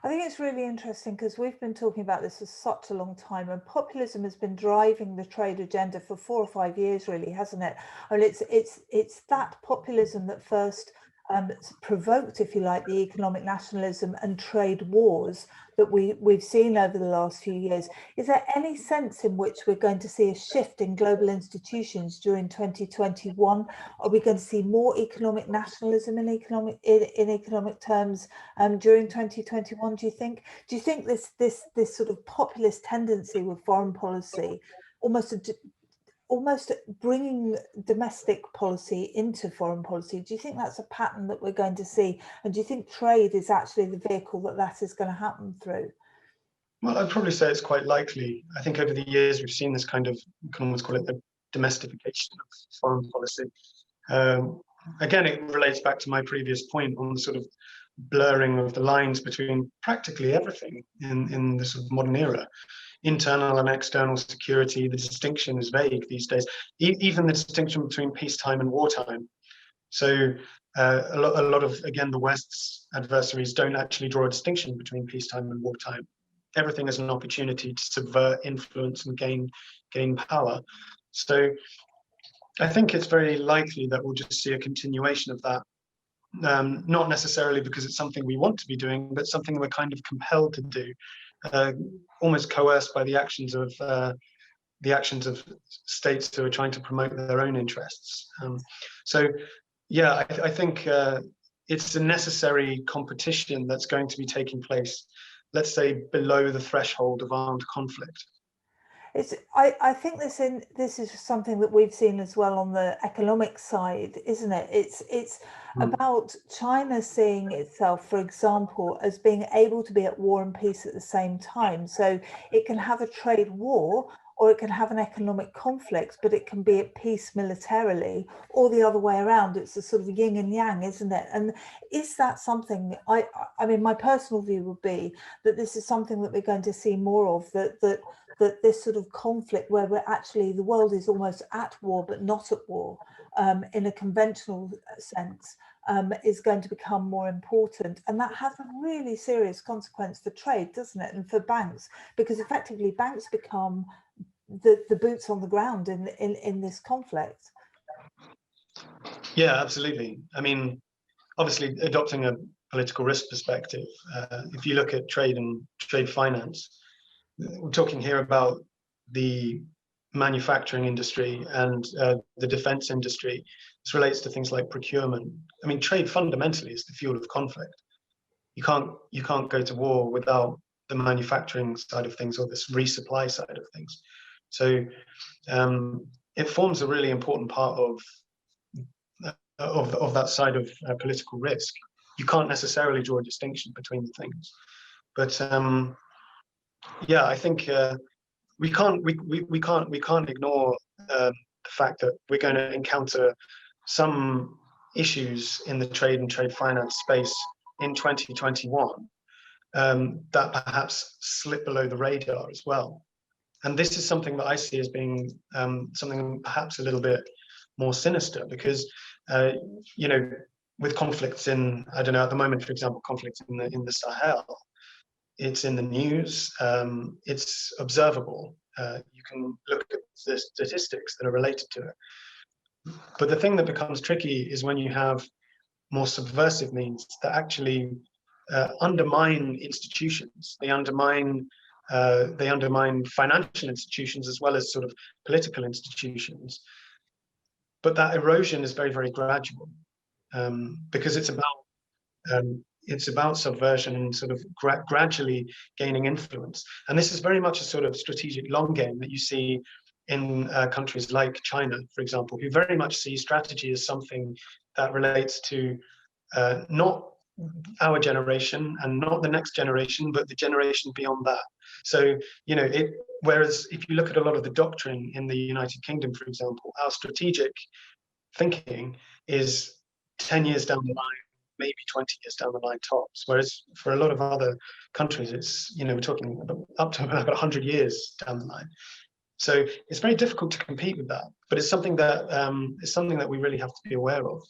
I think it's really interesting because we've been talking about this for such a long time, and populism has been driving the trade agenda for 4 or 5 years, really, hasn't it? I mean, it's that populism that first provoked, if you like, the economic nationalism and trade wars that we've seen over the last few years. Is there any sense in which we're going to see a shift in global institutions during 2021? Are we going to see more economic nationalism in economic terms during 2021? Do you think? Do you think this sort of populist tendency with foreign policy, almost bringing domestic policy into foreign policy, do you think that's a pattern that we're going to see? And do you think trade is actually the vehicle that is going to happen through? Well, I'd probably say it's quite likely. I think over the years we've seen this kind of, you can almost call it the domestication of foreign policy. Again, it relates back to my previous point on the sort of blurring of the lines between practically everything in the sort of modern era. Internal and external security, the distinction is vague these days, even the distinction between peacetime and wartime. So a lot of, again, the West's adversaries don't actually draw a distinction between peacetime and wartime. Everything is an opportunity to subvert, influence, and gain power. So I think it's very likely that we'll just see a continuation of that. Not necessarily because it's something we want to be doing, but something we're kind of compelled to do, almost coerced by the actions of states who are trying to promote their own interests. So, yeah, I think it's a necessary competition that's going to be taking place, let's say, below the threshold of armed conflict. I think this is something that we've seen as well on the economic side, isn't it? It's about China seeing itself, for example, as being able to be at war and peace at the same time. So it can have a trade war, or it can have an economic conflict, but it can be at peace militarily, or the other way around. It's a sort of yin and yang, isn't it? And is that something, I mean, my personal view would be that this is something that we're going to see more of, that this sort of conflict where we're actually, the world is almost at war, but not at war, in a conventional sense, is going to become more important. And that has a really serious consequence for trade, doesn't it? And for banks, because effectively banks become the boots on the ground in this conflict. Yeah, absolutely. I mean, obviously, adopting a political risk perspective, if you look at trade and trade finance, we're talking here about the manufacturing industry and the defense industry. This relates to things like procurement. I mean, trade fundamentally is the fuel of conflict. You can't go to war without the manufacturing side of things or this resupply side of things. So it forms a really important part of that side of political risk. You can't necessarily draw a distinction between the things, but yeah, I think we can't ignore the fact that we're going to encounter some issues in the trade and trade finance space in 2021 that perhaps slip below the radar as well. And this is something that I see as being something perhaps a little bit more sinister, because you know, with conflicts in, I don't know, at the moment, for example, conflicts in the Sahel, it's in the news, it's observable. You can look at the statistics that are related to it. But the thing that becomes tricky is when you have more subversive means that actually undermine institutions. They undermine financial institutions as well as sort of political institutions. But that erosion is very, very gradual, because it's about subversion and sort of gradually gaining influence. And this is very much a sort of strategic long game that you see in countries like China, for example, who very much see strategy as something that relates to not our generation and not the next generation, but the generation beyond that. So, you know, whereas if you look at a lot of the doctrine in the United Kingdom, for example, our strategic thinking is 10 years down the line, maybe 20 years down the line tops. Whereas for a lot of other countries, it's, you know, we're talking up to about 100 years down the line. So it's very difficult to compete with that, but it's something that we really have to be aware of.